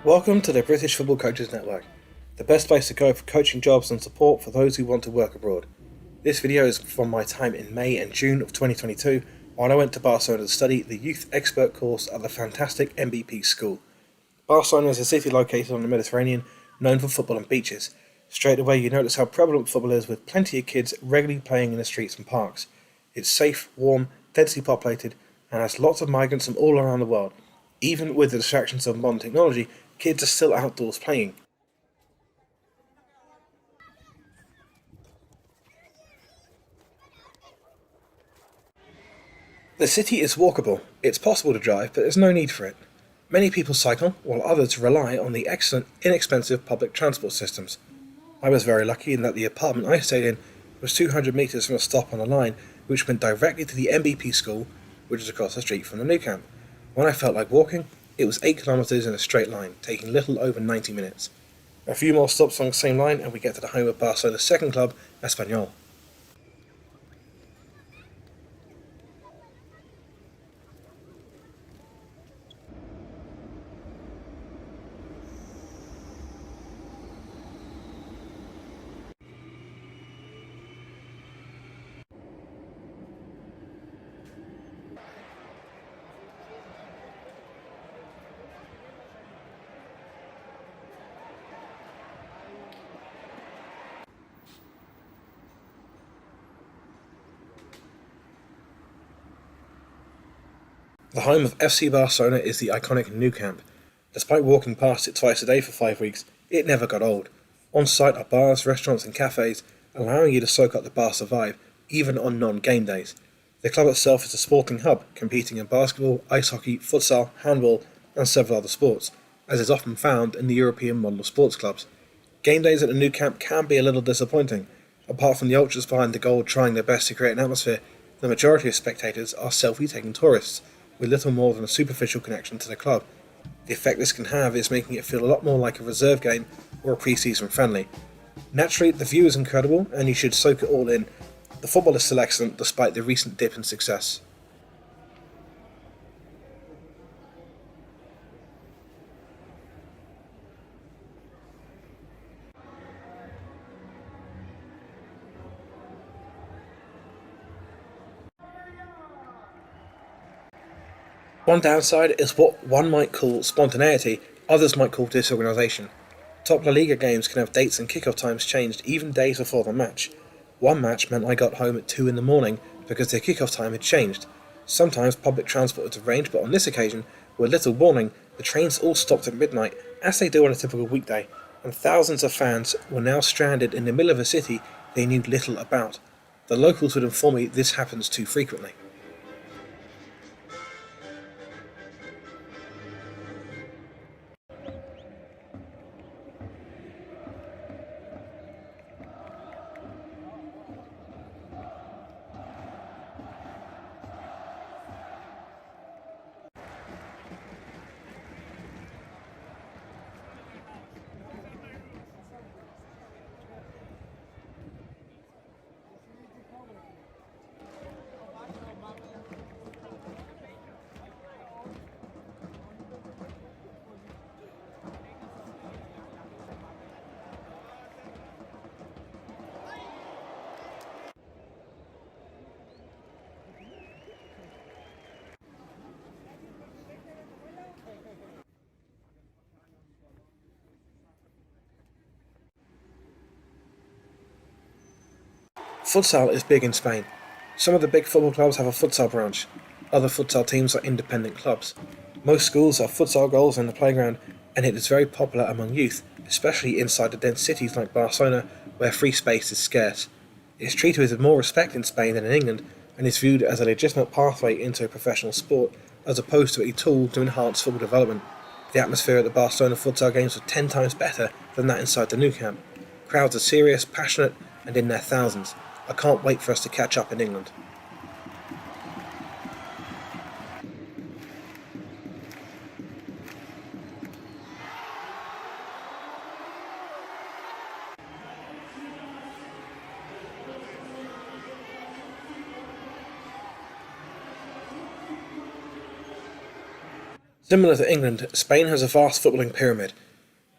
Welcome to the British Football Coaches Network, the best place to go for coaching jobs and support for those who want to work abroad. This video is from my time in May and June of 2022 when I went to Barcelona to study the Youth Expert course at the fantastic MBP School. Barcelona is a city located on the Mediterranean, known for football and beaches. Straight away you notice how prevalent football is, with plenty of kids regularly playing in the streets and parks. It's safe, warm, densely populated, and has lots of migrants from all around the world. Even with the distractions of modern technology, kids are still outdoors playing. The city is walkable. It's possible to drive, but there's no need for it. Many people cycle, while others rely on the excellent, inexpensive public transport systems. I was very lucky in that the apartment I stayed in was 200 metres from a stop on a line which went directly to the MBP School, which is across the street from the new camp. When I felt like walking, it was 8 kilometres in a straight line, taking little over 90 minutes. A few more stops on the same line and we get to the home of Barcelona's second club, Espanyol. The home of FC Barcelona is the iconic Nou Camp. Despite walking past it twice a day for 5 weeks, it never got old. On site are bars, restaurants and cafes, allowing you to soak up the Barca vibe, even on non-game days. The club itself is a sporting hub, competing in basketball, ice hockey, futsal, handball and several other sports, as is often found in the European model of sports clubs. Game days at the Nou Camp can be a little disappointing. Apart from the ultras behind the goal trying their best to create an atmosphere, the majority of spectators are selfie-taking tourists, with little more than a superficial connection to the club. The effect this can have is making it feel a lot more like a reserve game or a pre-season friendly. Naturally, the view is incredible and you should soak it all in. The football is still excellent despite the recent dip in success. One downside is what one might call spontaneity, others might call disorganisation. Top La Liga games can have dates and kick-off times changed even days before the match. One match meant I got home at 2 in the morning because their kick-off time had changed. Sometimes public transport was arranged, but on this occasion, with little warning, the trains all stopped at midnight, as they do on a typical weekday, and thousands of fans were now stranded in the middle of a city they knew little about. The locals would inform me this happens too frequently. Futsal is big in Spain. Some of the big football clubs have a futsal branch. Other futsal teams are independent clubs. Most schools have futsal goals in the playground, and it is very popular among youth, especially inside the dense cities like Barcelona, where free space is scarce. It is treated with more respect in Spain than in England, and is viewed as a legitimate pathway into a professional sport, as opposed to a tool to enhance football development. The atmosphere at the Barcelona futsal games was 10 times better than that inside the Nou Camp. Crowds are serious, passionate, and in their thousands. I can't wait for us to catch up in England. Similar to England, Spain has a vast footballing pyramid.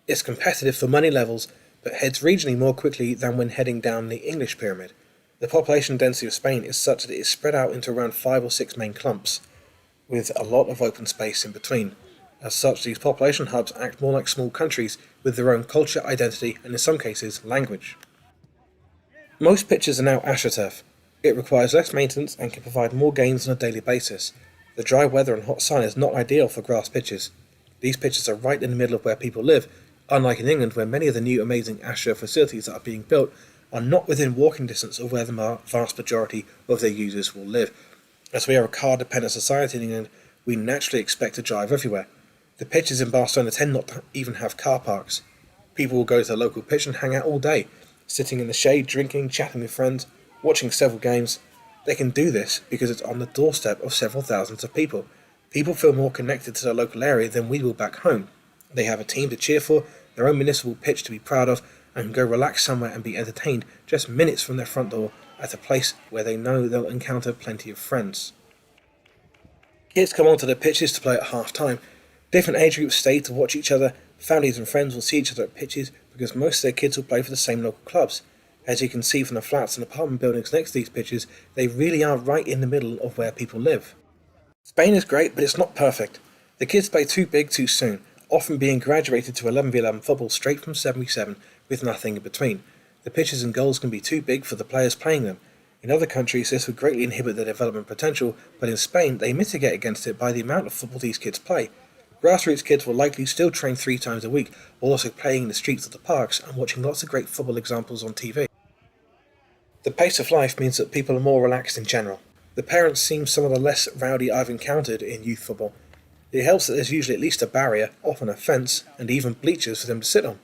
It's competitive for money levels, but heads regionally more quickly than when heading down the English pyramid. The population density of Spain is such that it is spread out into around 5 or 6 main clumps, with a lot of open space in between. As such, these population hubs act more like small countries with their own culture, identity, and in some cases, language. Most pitches are now AstroTurf. It requires less maintenance and can provide more gains on a daily basis. The dry weather and hot sun is not ideal for grass pitches. These pitches are right in the middle of where people live, unlike in England where many of the new amazing Astro facilities that are being built are not within walking distance of where the vast majority of their users will live. As we are a car-dependent society in England, we naturally expect to drive everywhere. The pitches in Barcelona tend not to even have car parks. People will go to the local pitch and hang out all day, sitting in the shade, drinking, chatting with friends, watching several games. They can do this because it's on the doorstep of several thousands of people. People feel more connected to their local area than we will back home. They have a team to cheer for, their own municipal pitch to be proud of, and can go relax somewhere and be entertained just minutes from their front door at a place where they know they'll encounter plenty of friends. Kids come onto the pitches to play at half time. Different age groups stay to watch each other. Families and friends will see each other at pitches because most of their kids will play for the same local clubs. As you can see from the flats and apartment buildings next to these pitches, they really are right in the middle of where people live. Spain is great, but it's not perfect. The kids play too big too soon, often being graduated to 11v11 football straight from 7v7 with nothing in between. The pitches and goals can be too big for the players playing them. In other countries this would greatly inhibit their development potential, but in Spain they mitigate against it by the amount of football these kids play. Grassroots kids will likely still train 3 times a week, while also playing in the streets of the parks and watching lots of great football examples on TV. The pace of life means that people are more relaxed in general. The parents seem some of the less rowdy I've encountered in youth football. It helps that there's usually at least a barrier, often a fence, and even bleachers for them to sit on.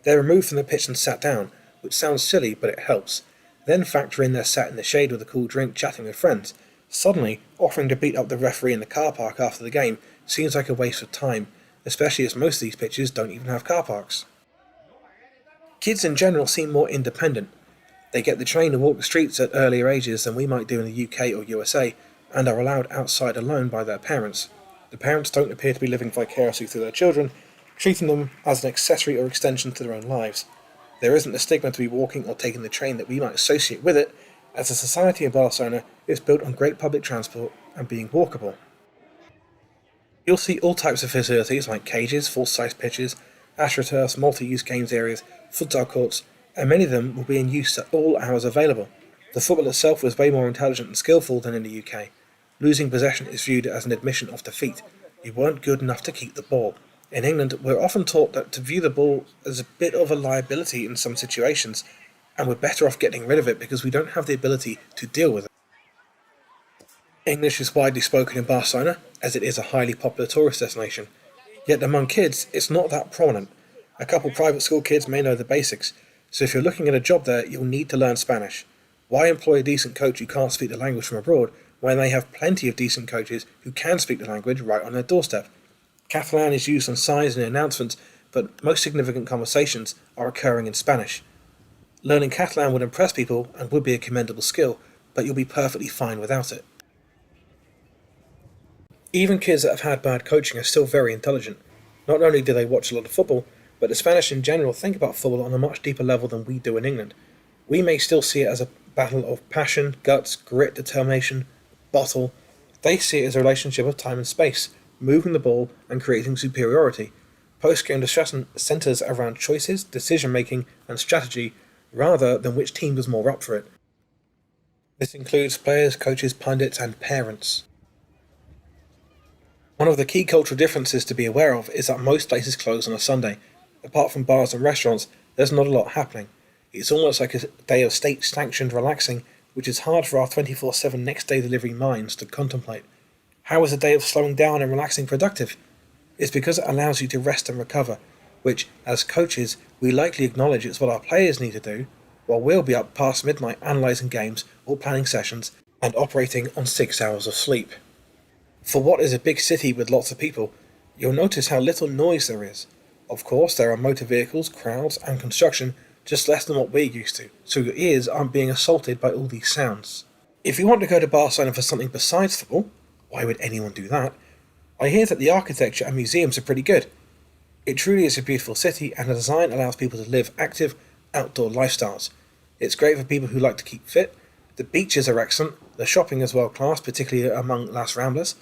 They're removed from the pitch and sat down, which sounds silly, but it helps. Then factor in they're sat in the shade with a cool drink chatting with friends. Suddenly, offering to beat up the referee in the car park after the game seems like a waste of time, especially as most of these pitches don't even have car parks. Kids in general seem more independent. They get the train to walk the streets at earlier ages than we might do in the UK or USA, and are allowed outside alone by their parents. The parents don't appear to be living vicariously through their children, treating them as an accessory or extension to their own lives. There isn't the stigma to be walking or taking the train that we might associate with it, as the society in Barcelona is built on great public transport and being walkable. You'll see all types of facilities like cages, full-size pitches, AstroTurfs, multi-use games areas, futsal courts, and many of them will be in use at all hours available. The football itself was way more intelligent and skillful than in the UK. Losing possession is viewed as an admission of defeat. You weren't good enough to keep the ball. In England, we're often taught that to view the ball as a bit of a liability in some situations, and we're better off getting rid of it because we don't have the ability to deal with it. English is widely spoken in Barcelona, as it is a highly popular tourist destination. Yet among kids, it's not that prominent. A couple private school kids may know the basics, so if you're looking at a job there, you'll need to learn Spanish. Why employ a decent coach who can't speak the language from abroad when they have plenty of decent coaches who can speak the language right on their doorstep? Catalan is used on signs and announcements, but most significant conversations are occurring in Spanish. Learning Catalan would impress people and would be a commendable skill, but you'll be perfectly fine without it. Even kids that have had bad coaching are still very intelligent. Not only do they watch a lot of football, but the Spanish in general think about football on a much deeper level than we do in England. We may still see it as a battle of passion, guts, grit, determination, bottle. They see it as a relationship of time and space, moving the ball and creating superiority. Post-game discussion centres around choices, decision-making and strategy rather than which team was more up for it. This includes players, coaches, pundits and parents. One of the key cultural differences to be aware of is that most places close on a Sunday. Apart from bars and restaurants, there's not a lot happening. It's almost like a day of state-sanctioned relaxing, which is hard for our 24/7 next-day delivery minds to contemplate. How is a day of slowing down and relaxing productive? It's because it allows you to rest and recover, which, as coaches, we likely acknowledge it's what our players need to do, while we'll be up past midnight analysing games or planning sessions and operating on 6 hours of sleep. For what is a big city with lots of people, you'll notice how little noise there is. Of course, there are motor vehicles, crowds, and construction, just less than what we're used to, so your ears aren't being assaulted by all these sounds. If you want to go to Barcelona for something besides football, why would anyone do that? I hear that the architecture and museums are pretty good. It truly is a beautiful city, and the design allows people to live active, outdoor lifestyles. It's great for people who like to keep fit. The beaches are excellent. The shopping is world class, particularly among Las Ramblas.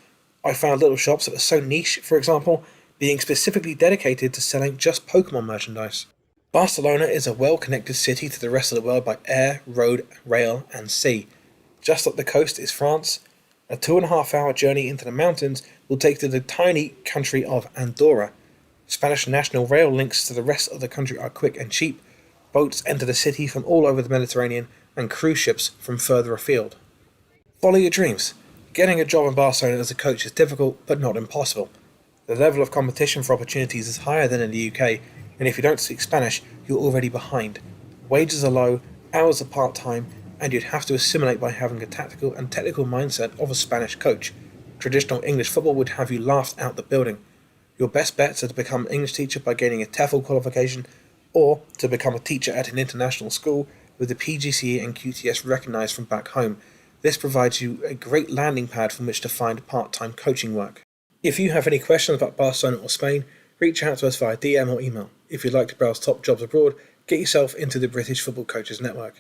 I found little shops that were so niche, for example, being specifically dedicated to selling just Pokemon merchandise. Barcelona is a well connected city to the rest of the world by air, road, rail, and sea. Just up the coast is France. A 2.5 hour journey into the mountains will take you to the tiny country of Andorra. Spanish national rail links to the rest of the country are quick and cheap. Boats enter the city from all over the Mediterranean and cruise ships from further afield. Follow your dreams. Getting a job in Barcelona as a coach is difficult but not impossible. The level of competition for opportunities is higher than in the UK, and if you don't speak Spanish, you're already behind. Wages are low, hours are part-time, and you'd have to assimilate by having a tactical and technical mindset of a Spanish coach. Traditional English football would have you laughed out the building. Your best bets are to become an English teacher by gaining a TEFL qualification, or to become a teacher at an international school with the PGCE and QTS recognised from back home. This provides you a great landing pad from which to find part-time coaching work. If you have any questions about Barcelona or Spain, reach out to us via DM or email. If you'd like to browse top jobs abroad, get yourself into the British Football Coaches Network.